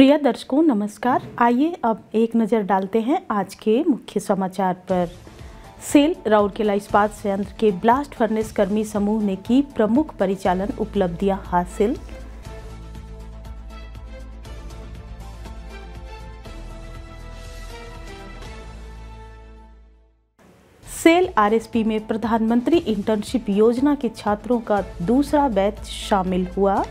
प्रिय दर्शकों नमस्कार। आइए अब एक नज़र डालते हैं आज के मुख्य समाचार पर। सेल राउरकेला इस्पात संयंत्र के ब्लास्ट फर्नेस कर्मी समूह ने की प्रमुख परिचालन उपलब्धियां हासिल। सेल आरएसपी में प्रधानमंत्री इंटर्नशिप योजना के छात्रों का दूसरा बैच शामिल हुआ।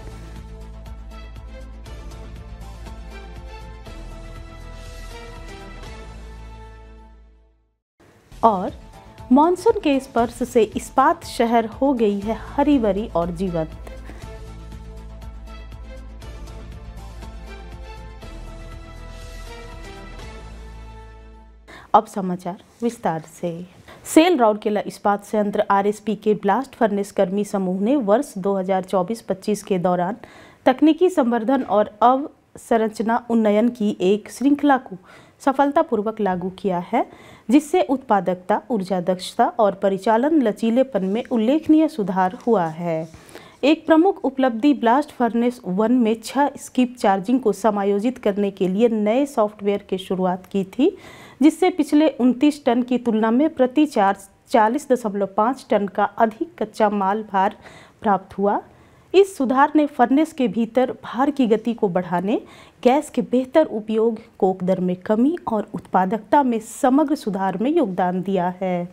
और मॉनसून के स्पर्श से इस्पात शहर हो गई है हरी भरी और जीवंत। अब समाचार विस्तार से। सेल राउरकेला इस्पात संयंत्र आरएसपी के ब्लास्ट फर्नेस कर्मी समूह ने वर्ष 2024-25 के दौरान तकनीकी संवर्धन और अवसंरचना उन्नयन की एक श्रृंखला को सफलतापूर्वक लागू किया है, जिससे उत्पादकता, ऊर्जा दक्षता और परिचालन लचीलेपन में उल्लेखनीय सुधार हुआ है। एक प्रमुख उपलब्धि ब्लास्ट फर्नेस 1 में 6 स्किप चार्जिंग को समायोजित करने के लिए नए सॉफ्टवेयर की शुरुआत की थी, जिससे पिछले 29 टन की तुलना में प्रति चार्ज 40.5 टन का अधिक कच्चा माल भार प्राप्त हुआ। इस सुधार ने फर्नेस के भीतर भार की गति को बढ़ाने, गैस के बेहतर उपयोग, कोक दर में कमी और उत्पादकता में समग्र सुधार में योगदान दिया है।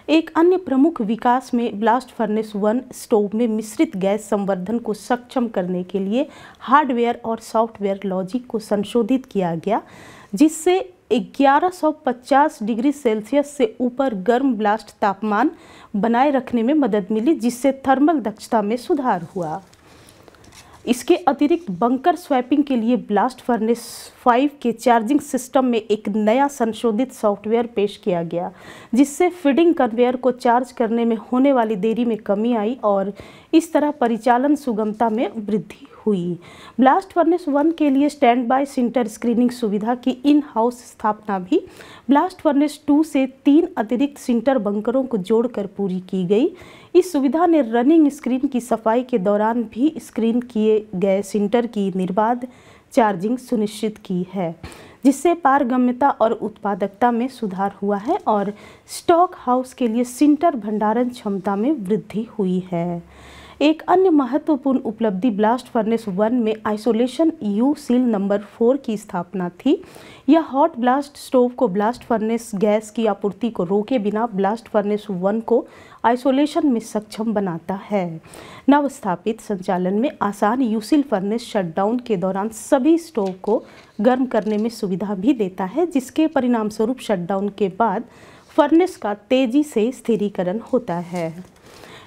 एक अन्य प्रमुख विकास में ब्लास्ट फर्नेस 1 स्टोव में मिश्रित गैस संवर्धन को सक्षम करने के लिए हार्डवेयर और सॉफ्टवेयर लॉजिक को संशोधित किया गया, जिससे 1150 डिग्री सेल्सियस से ऊपर गर्म ब्लास्ट तापमान बनाए रखने में मदद मिली, जिससे थर्मल दक्षता में सुधार हुआ। इसके अतिरिक्त बंकर स्वैपिंग के लिए ब्लास्ट फर्नेस 5 के चार्जिंग सिस्टम में एक नया संशोधित सॉफ्टवेयर पेश किया गया, जिससे फीडिंग कन्वेयर को चार्ज करने में होने वाली देरी में कमी आई और इस तरह परिचालन सुगमता में वृद्धि हुई। ब्लास्ट फर्नेस 1 के लिए स्टैंड बाय सिंटर स्क्रीनिंग सुविधा की इन हाउस स्थापना भी ब्लास्ट फर्नेस 2 से 3 अतिरिक्त सिंटर बंकरों को जोड़कर पूरी की गई। इस सुविधा ने रनिंग स्क्रीन की सफाई के दौरान भी स्क्रीन किए गए सिंटर की निर्बाध चार्जिंग सुनिश्चित की है, जिससे पारगम्यता और उत्पादकता में सुधार हुआ है और स्टॉक हाउस के लिए सिंटर भंडारण क्षमता में वृद्धि हुई है। एक अन्य महत्वपूर्ण उपलब्धि ब्लास्ट फर्नेस 1 में आइसोलेशन यू सील नंबर 4 की स्थापना थी। यह हॉट ब्लास्ट स्टोव को ब्लास्ट फर्नेस गैस की आपूर्ति को रोके बिना ब्लास्ट फर्नेस 1 को आइसोलेशन में सक्षम बनाता है। नवस्थापित संचालन में आसान यूसील फर्नेस शटडाउन के दौरान सभी स्टोव को गर्म करने में सुविधा भी देता है, जिसके परिणामस्वरूप शटडाउन के बाद फर्नेस का तेजी से स्थिरीकरण होता है।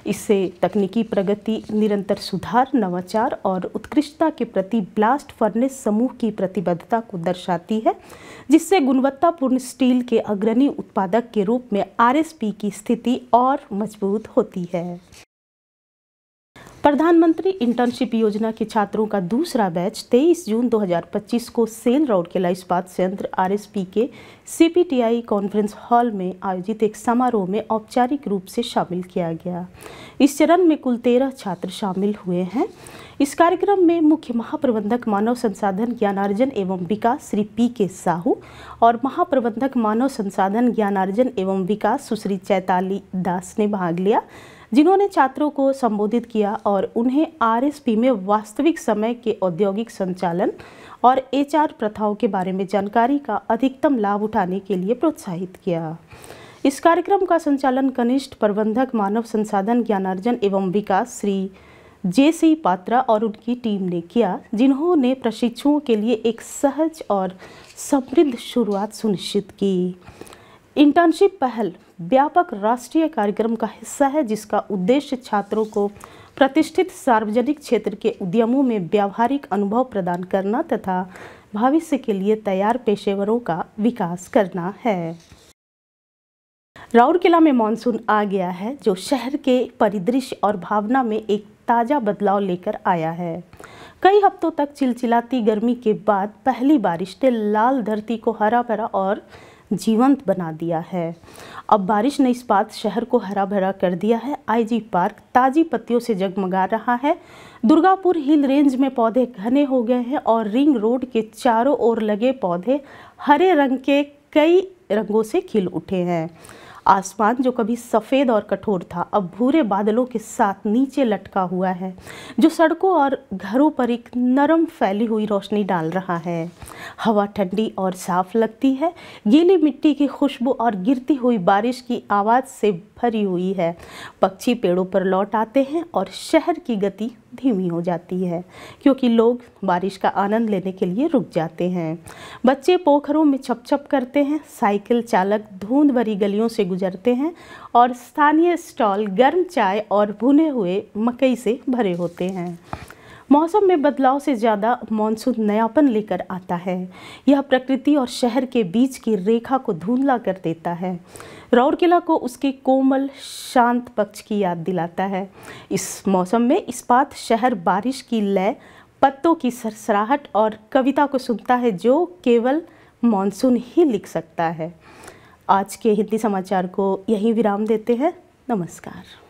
इससे तकनीकी प्रगति, निरंतर सुधार, नवाचार और उत्कृष्टता के प्रति ब्लास्ट फर्नेस समूह की प्रतिबद्धता को दर्शाती है, जिससे गुणवत्तापूर्ण स्टील के अग्रणी उत्पादक के रूप में आरएसपी की स्थिति और मजबूत होती है। प्रधानमंत्री इंटर्नशिप योजना के छात्रों का दूसरा बैच 23 जून 2025 को सेल राउरकेला इस्पात संयंत्र आरएसपी के सीपीटीआई कॉन्फ्रेंस हॉल में आयोजित एक समारोह में औपचारिक रूप से शामिल किया गया। इस चरण में कुल 13 छात्र शामिल हुए हैं। इस कार्यक्रम में मुख्य महाप्रबंधक मानव संसाधन ज्ञानार्जन एवं विकास श्री पी.के. साहू और महाप्रबंधक मानव संसाधन ज्ञानार्जन एवं विकास सुश्री चैताली दास ने भाग लिया, जिन्होंने छात्रों को संबोधित किया और उन्हें आरएसपी में वास्तविक समय के औद्योगिक संचालन और एचआर प्रथाओं के बारे में जानकारी का अधिकतम लाभ उठाने के लिए प्रोत्साहित किया। इस कार्यक्रम का संचालन कनिष्ठ प्रबंधक मानव संसाधन ज्ञानार्जन एवं विकास श्री जे.सी. पात्रा और उनकी टीम ने किया, जिन्होंने प्रशिक्षुओं के लिए एक सहज और समृद्ध शुरुआत सुनिश्चित की। इंटर्नशिप पहल व्यापक राष्ट्रीय कार्यक्रम का हिस्सा है, जिसका उद्देश्य छात्रों को प्रतिष्ठित सार्वजनिक क्षेत्र के उद्यमों में व्यावहारिक अनुभव प्रदान करना तथा भविष्य के लिए तैयार पेशेवरों का विकास करना है। राउरकेला में मानसून आ गया है, जो शहर के परिदृश्य और भावना में एक ताज़ा बदलाव लेकर आया है। कई हफ्तों तक चिलचिलाती गर्मी के बाद पहली बारिश ने लाल धरती को हरा भरा और जीवंत बना दिया है। अब बारिश ने इस्पात शहर को हरा भरा कर दिया है। आईजी पार्क ताज़ी पत्तियों से जगमगा रहा है। दुर्गापुर हिल रेंज में पौधे घने हो गए हैं और रिंग रोड के चारों ओर लगे पौधे हरे रंग के कई रंगों से खिल उठे हैं। आसमान जो कभी सफ़ेद और कठोर था अब भूरे बादलों के साथ नीचे लटका हुआ है, जो सड़कों और घरों पर एक नरम फैली हुई रोशनी डाल रहा है। हवा ठंडी और साफ लगती है। गीली मिट्टी की खुशबू और गिरती हुई बारिश की आवाज़ से भरी हुई है। पक्षी पेड़ों पर लौट आते हैं और शहर की गति धीमी हो जाती है, क्योंकि लोग बारिश का आनंद लेने के लिए रुक जाते हैं। बच्चे पोखरों में छप-छप करते हैं, साइकिल चालक धुंध भरी गलियों से गुजरते हैं और स्थानीय स्टॉल गर्म चाय और भुने हुए मकई से भरे होते हैं। मौसम में बदलाव से ज़्यादा मानसून नयापन लेकर आता है। यह प्रकृति और शहर के बीच की रेखा को धुंधला कर देता है। राउरकेला को उसके कोमल शांत पक्ष की याद दिलाता है। इस मौसम में इस्पात शहर बारिश की लय, पत्तों की सरसराहट और कविता को सुनता है जो केवल मानसून ही लिख सकता है। आज के हिंदी समाचार को यहीं विराम देते हैं। नमस्कार।